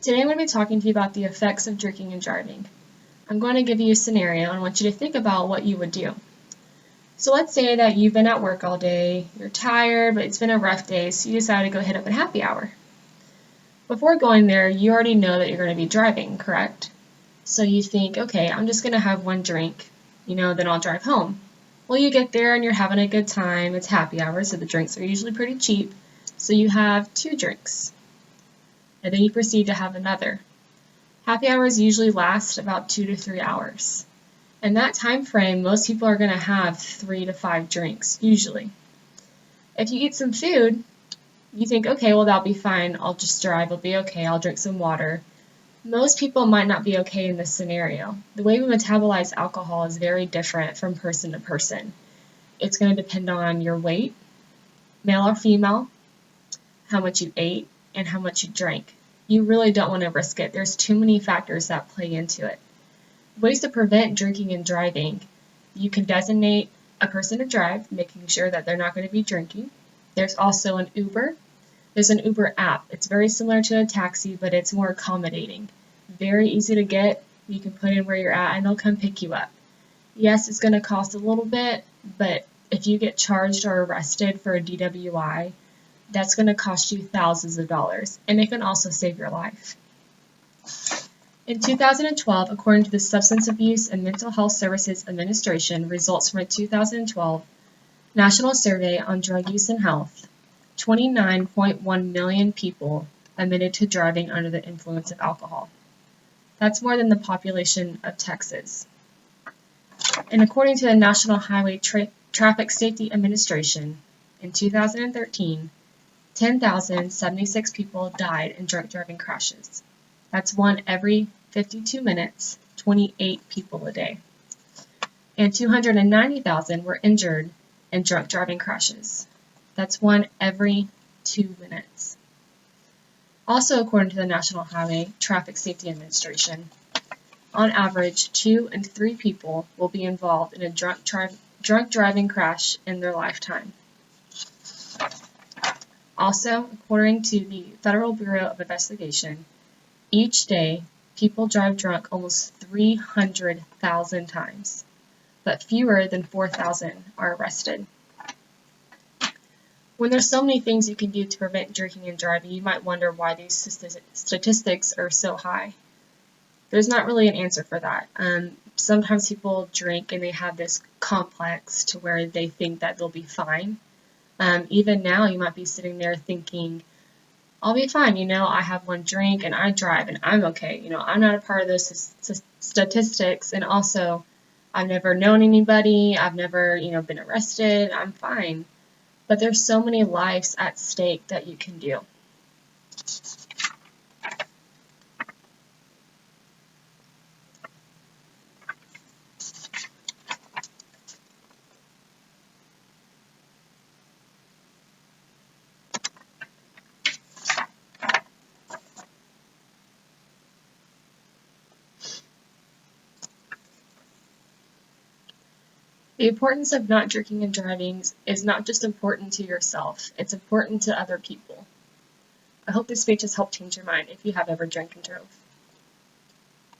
Today I'm going to be talking to you about the effects of drinking and driving. I'm going to give you a scenario and I want you to think about what you would do. So let's say that you've been at work all day, you're tired, but it's been a rough day, so you decide to go hit up a happy hour. Before going there, you already know that you're going to be driving, correct? So you think, okay, I'm just going to have one drink, then I'll drive home. Well, you get there and you're having a good time. It's happy hour, so the drinks are usually pretty cheap. So you have 2 drinks, and then you proceed to have another. Happy hours usually last about 2 to 3 hours. In that time frame, most people are going to have 3 to 5 drinks, usually. If you eat some food, you think, okay, well, that'll be fine. I'll just drive. I'll be okay. I'll drink some water. Most people might not be okay in this scenario. The way we metabolize alcohol is very different from person to person. It's going to depend on your weight, male or female, how much you ate, and how much you drank. You really don't want to risk it. There's too many factors that play into it. Ways to prevent drinking and driving. You can designate a person to drive, making sure that they're not going to be drinking. There's also an Uber. There's an Uber app. It's very similar to a taxi, but it's more accommodating. Very easy to get. You can put in where you're at and they'll come pick you up. Yes, it's going to cost a little bit, but if you get charged or arrested for a DWI, that's going to cost you thousands of dollars, and it can also save your life. In 2012, according to the Substance Abuse and Mental Health Services Administration, results from a 2012 National Survey on Drug Use and Health, 29.1 million people admitted to driving under the influence of alcohol. That's more than the population of Texas. And according to the National Highway Traffic Safety Administration, in 2013, 10,076 people died in drunk driving crashes. That's one every 52 minutes, 28 people a day. And 290,000 were injured in drunk driving crashes. That's one every 2 minutes. Also, according to the National Highway Traffic Safety Administration, on average, 2 and 3 people will be involved in a drunk driving crash in their lifetime. Also, according to the Federal Bureau of Investigation, each day, people drive drunk almost 300,000 times, but fewer than 4,000 are arrested. When there's so many things you can do to prevent drinking and driving, you might wonder why these statistics are so high. There's not really an answer for that. Sometimes people drink and they have this complex to where they think that they'll be fine. Even now, you might be sitting there thinking, I'll be fine, I have one drink and I drive and I'm okay. I'm not a part of those statistics, and also I've never known anybody, I've never, been arrested, I'm fine. But there's so many lives at stake that you can do. The importance of not drinking and driving is not just important to yourself, it's important to other people. I hope this speech has helped change your mind if you have ever drank and drove.